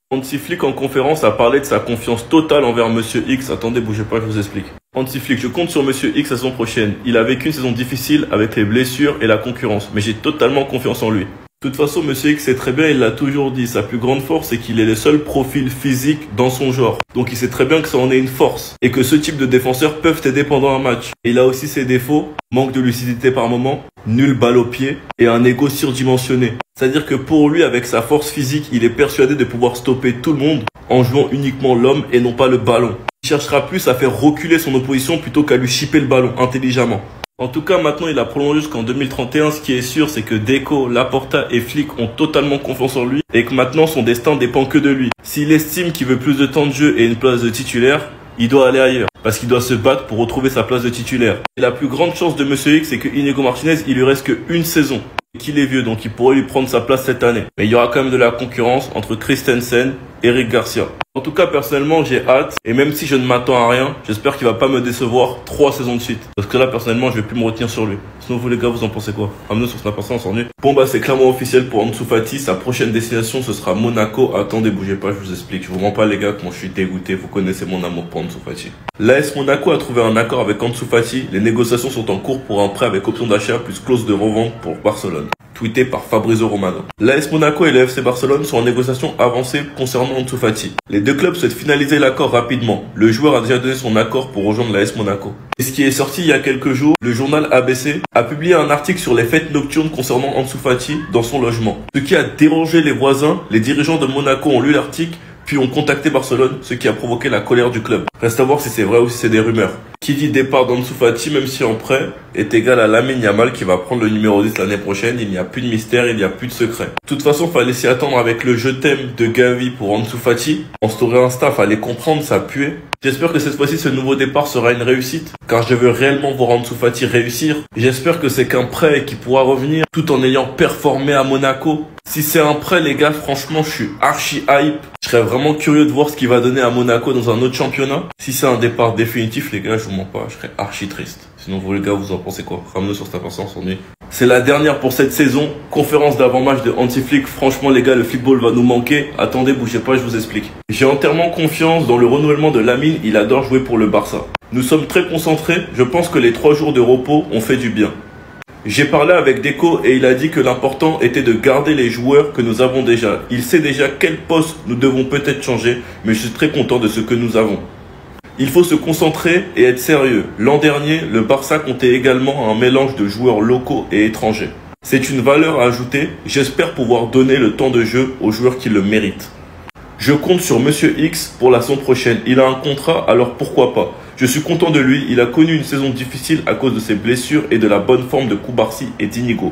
Hansi Flick en conférence a parlé de sa confiance totale envers Monsieur X. Attendez, bougez pas, je vous explique. Hansi Flick, je compte sur Monsieur X la saison prochaine. Il a vécu une saison difficile avec les blessures et la concurrence, mais j'ai totalement confiance en lui. De toute façon, Monsieur X sait très bien, il l'a toujours dit, sa plus grande force c'est qu'il est le seul profil physique dans son genre. Donc il sait très bien que ça en est une force et que ce type de défenseurs peuvent t'aider pendant un match. Et il a aussi ses défauts, manque de lucidité par moment, nulle balle au pied et un ego surdimensionné. C'est-à-dire que pour lui, avec sa force physique, il est persuadé de pouvoir stopper tout le monde en jouant uniquement l'homme et non pas le ballon. Il cherchera plus à faire reculer son opposition plutôt qu'à lui chipper le ballon intelligemment. En tout cas, maintenant, il a prolongé jusqu'en 2031. Ce qui est sûr, c'est que Deco, Laporta et Flick ont totalement confiance en lui et que maintenant, son destin dépend que de lui. S'il estime qu'il veut plus de temps de jeu et une place de titulaire, il doit aller ailleurs parce qu'il doit se battre pour retrouver sa place de titulaire. Et la plus grande chance de Monsieur X, c'est que Inigo Martinez, il lui reste qu'une saison. Qu'il est vieux, donc il pourrait lui prendre sa place cette année. Mais il y aura quand même de la concurrence entre Christensen et Eric Garcia. En tout cas, personnellement, j'ai hâte. Et même si je ne m'attends à rien, j'espère qu'il va pas me décevoir 3 saisons de suite. Parce que là, personnellement, je vais plus me retenir sur lui. Sinon, vous les gars, vous en pensez quoi? Ramenez sur Snap, on s'ennuie. Bon bah, c'est clairement officiel pour Ansu Fati. Sa prochaine destination, ce sera Monaco. Attendez, bougez pas, je vous explique. Je vous mens pas les gars, comment je suis dégoûté. Vous connaissez mon amour pour Ansu Fati. L'AS Monaco a trouvé un accord avec Ansu Fati. Les négociations sont en cours pour un prêt avec option d'achat plus clause de revente pour Barcelone. Tweeté par Fabrizio Romano. L'AS Monaco et le FC Barcelone sont en négociation avancée concernant Ansu Fati. Les deux clubs souhaitent finaliser l'accord rapidement. Le joueur a déjà donné son accord pour rejoindre l'AS Monaco. Et ce qui est sorti il y a quelques jours, le journal ABC a publié un article sur les fêtes nocturnes concernant Ansu Fati dans son logement. Ce qui a dérangé les voisins, les dirigeants de Monaco ont lu l'article puis ont contacté Barcelone, ce qui a provoqué la colère du club. Reste à voir si c'est vrai ou si c'est des rumeurs. Qui dit départ d'Ansu Fati, même si en prêt, est égal à Lamine Yamal qui va prendre le numéro 10 l'année prochaine. Il n'y a plus de mystère, il n'y a plus de secret. De toute façon, fallait s'y attendre avec le je t'aime de Gavi pour Ansu Fati. En story Insta, fallait comprendre, ça puait. J'espère que cette fois-ci, ce nouveau départ sera une réussite, car je veux réellement voir Ansu Fati réussir. J'espère que c'est qu'un prêt qui pourra revenir tout en ayant performé à Monaco. Si c'est un prêt, les gars, franchement, je suis archi hype. Je serais vraiment curieux de voir ce qu'il va donner à Monaco dans un autre championnat. Si c'est un départ définitif, les gars, je vous mens pas, je serais archi triste. Sinon, vous les gars, vous en pensez quoi? Ramenez sur Snap, on s'ennuie. C'est la dernière pour cette saison. Conférence d'avant-match de Hansi Flick. Franchement, les gars, le football va nous manquer. Attendez, bougez pas, je vous explique. J'ai entièrement confiance dans le renouvellement de Lamine. Il adore jouer pour le Barça. Nous sommes très concentrés. Je pense que les 3 jours de repos ont fait du bien. J'ai parlé avec Deco et il a dit que l'important était de garder les joueurs que nous avons déjà. Il sait déjà quel poste nous devons peut-être changer, mais je suis très content de ce que nous avons. Il faut se concentrer et être sérieux. L'an dernier, le Barça comptait également un mélange de joueurs locaux et étrangers. C'est une valeur à ajouter. J'espère pouvoir donner le temps de jeu aux joueurs qui le méritent. Je compte sur Monsieur X pour la saison prochaine. Il a un contrat, alors pourquoi pas? Je suis content de lui. Il a connu une saison difficile à cause de ses blessures et de la bonne forme de Koubarsi et d'Inigo.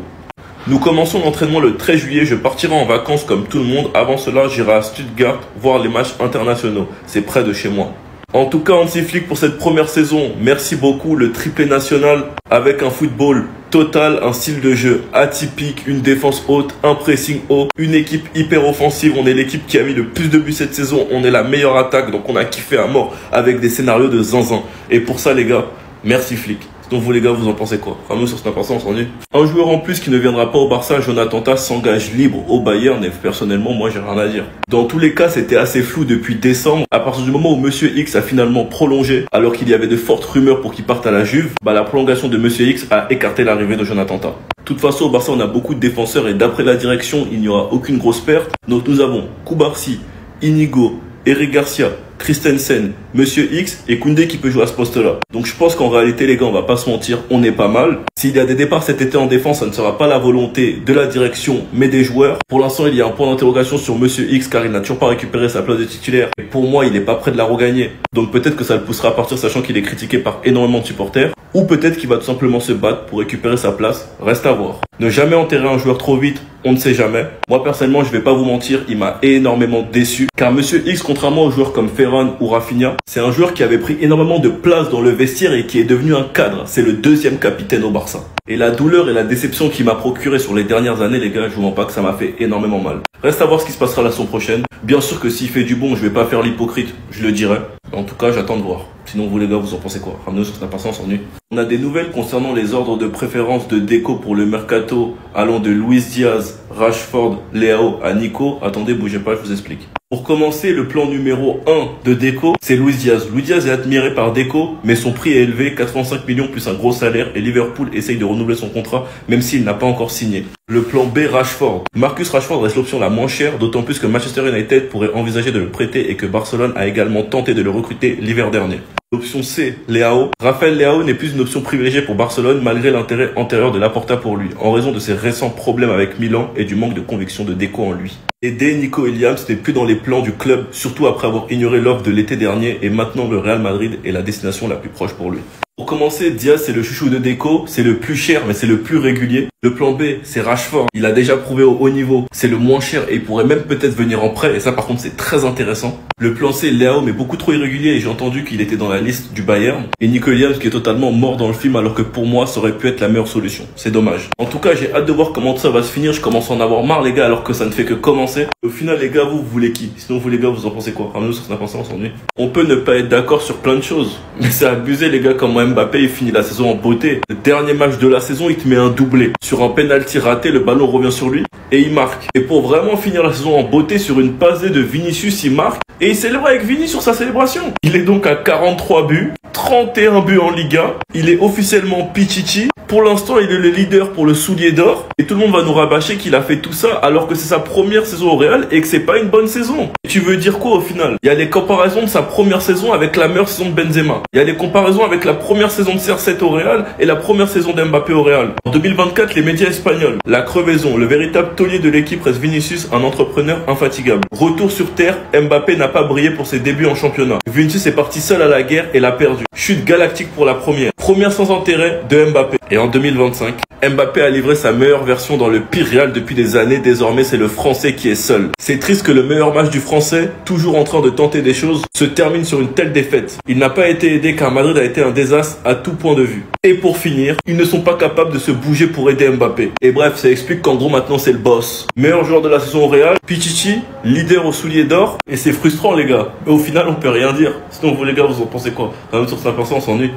Nous commençons l'entraînement le 13 juillet. Je partirai en vacances comme tout le monde. Avant cela, j'irai à Stuttgart voir les matchs internationaux. C'est près de chez moi. En tout cas, Hansi Flick pour cette première saison. Merci beaucoup. Le triplé national avec un football total, un style de jeu atypique, une défense haute, un pressing haut, une équipe hyper offensive. On est l'équipe qui a mis le plus de buts cette saison. On est la meilleure attaque, donc on a kiffé à mort avec des scénarios de zinzin. Et pour ça, les gars, merci Flick. Donc vous les gars, vous en pensez quoi? Ramenez sur Snap, on s'ennuie. Un joueur en plus qui ne viendra pas au Barça, Jonathan Tah, s'engage libre au Bayern et personnellement, moi j'ai rien à dire. Dans tous les cas, c'était assez flou depuis décembre. À partir du moment où Monsieur X a finalement prolongé, alors qu'il y avait de fortes rumeurs pour qu'il parte à la Juve, la prolongation de Monsieur X a écarté l'arrivée de Jonathan Tah. De toute façon, au Barça, on a beaucoup de défenseurs et d'après la direction, il n'y aura aucune grosse perte. Donc nous avons Koubarsi, Inigo, Eric Garcia, Christensen, Monsieur X et Koundé qui peut jouer à ce poste-là. Donc je pense qu'en réalité, les gars, on va pas se mentir, on est pas mal. S'il y a des départs cet été en défense, ça ne sera pas la volonté de la direction, mais des joueurs. Pour l'instant, il y a un point d'interrogation sur Monsieur X car il n'a toujours pas récupéré sa place de titulaire. Et pour moi, il n'est pas prêt de la regagner. Donc peut-être que ça le poussera à partir, sachant qu'il est critiqué par énormément de supporters. Ou peut-être qu'il va tout simplement se battre pour récupérer sa place. Reste à voir. Ne jamais enterrer un joueur trop vite, on ne sait jamais. Moi personnellement, je vais pas vous mentir, il m'a énormément déçu. Car Monsieur X, contrairement aux joueurs comme Ferran ou Rafinha, c'est un joueur qui avait pris énormément de place dans le vestiaire et qui est devenu un cadre. C'est le 2e capitaine au Barça. Et la douleur et la déception qu'il m'a procuré sur les dernières années, les gars, je vous mens pas que ça m'a fait énormément mal. Reste à voir ce qui se passera la saison prochaine. Bien sûr que s'il fait du bon, je vais pas faire l'hypocrite, je le dirai. En tout cas, j'attends de voir. Sinon, vous les gars, vous en pensez quoi? Ramenez sur Snap, on s'ennuie. On a des nouvelles concernant les ordres de préférence de Deco pour le mercato allant de Luis Diaz, Rashford, Leao à Nico. Attendez, bougez pas, je vous explique. Pour commencer, le plan numéro 1 de Deco, c'est Luis Diaz. Luis Diaz est admiré par Deco, mais son prix est élevé, 85 millions plus un gros salaire, et Liverpool essaye de renouveler son contrat, même s'il n'a pas encore signé. Le plan B, Rashford. Marcus Rashford reste l'option la moins chère, d'autant plus que Manchester United pourrait envisager de le prêter et que Barcelone a également tenté de le recruter l'hiver dernier. L'option C, Leao. Rafael Leao n'est plus une option privilégiée pour Barcelone malgré l'intérêt antérieur de Laporta pour lui, en raison de ses récents problèmes avec Milan et du manque de conviction de Deco en lui. Et D, Nico Williams n'est plus dans les plans du club, surtout après avoir ignoré l'offre de l'été dernier et maintenant le Real Madrid est la destination la plus proche pour lui. Pour commencer, Diaz c'est le chouchou de Deco, c'est le plus cher mais c'est le plus régulier. Le plan B, c'est Rashford, il a déjà prouvé au haut niveau, c'est le moins cher et il pourrait même peut-être venir en prêt et ça par contre c'est très intéressant. Le plan C, Leao, mais beaucoup trop irrégulier et j'ai entendu qu'il était dans la liste du Bayern. Et Nico Williams qui est totalement mort dans le film alors que pour moi ça aurait pu être la meilleure solution. C'est dommage. En tout cas, j'ai hâte de voir comment ça va se finir, je commence à en avoir marre les gars alors que ça ne fait que commencer. Au final les gars, vous voulez qui? Sinon vous les gars, vous en pensez quoi? Ramenez-nous sur ce qu'on a pensé, on s'ennuie. On peut ne pas être d'accord sur plein de choses, mais c'est abusé les gars comment Mbappé il finit la saison en beauté. Le dernier match de la saison, il te met un doublé. Sur un penalty raté, le ballon revient sur lui et il marque. Et pour vraiment finir la saison en beauté, sur une passe de Vinicius, il marque. Et il célèbre avec Vini sur sa célébration. Il est donc à 43 buts, 31 buts en Liga. Il est officiellement Pichichi. Pour l'instant, il est le leader pour le soulier d'or. Et tout le monde va nous rabâcher qu'il a fait tout ça alors que c'est sa première saison au Real et que c'est pas une bonne saison. Et tu veux dire quoi au final? Il y a des comparaisons de sa première saison avec la meilleure saison de Benzema. Il y a des comparaisons avec la première saison de CR7 au Real et la première saison d'Mbappé au Real. En 2024, les médias espagnols, la crevaison, le véritable taulier de l'équipe reste Vinicius, un entrepreneur infatigable. Retour sur terre, Mbappé n'a pas brillé pour ses débuts en championnat. Vinicius est parti seul à la guerre et l'a perdu. Chute galactique pour la première. Première sans intérêt de Mbappé. Et en 2025, Mbappé a livré sa meilleure version dans le pire Real depuis des années. Désormais, c'est le Français qui est seul. C'est triste que le meilleur match du Français, toujours en train de tenter des choses, se termine sur une telle défaite. Il n'a pas été aidé car Madrid a été un désastre à tout point de vue. Et pour finir, ils ne sont pas capables de se bouger pour aider Mbappé. Et bref, ça explique qu'en gros maintenant c'est le boss. Meilleur joueur de la saison au Real, Pichichi, leader au soulier d'or. Et c'est frustrant les gars. Mais au final on peut rien dire. Sinon vous les gars, vous en pensez quoi? Sur 5%, on s'ennuie.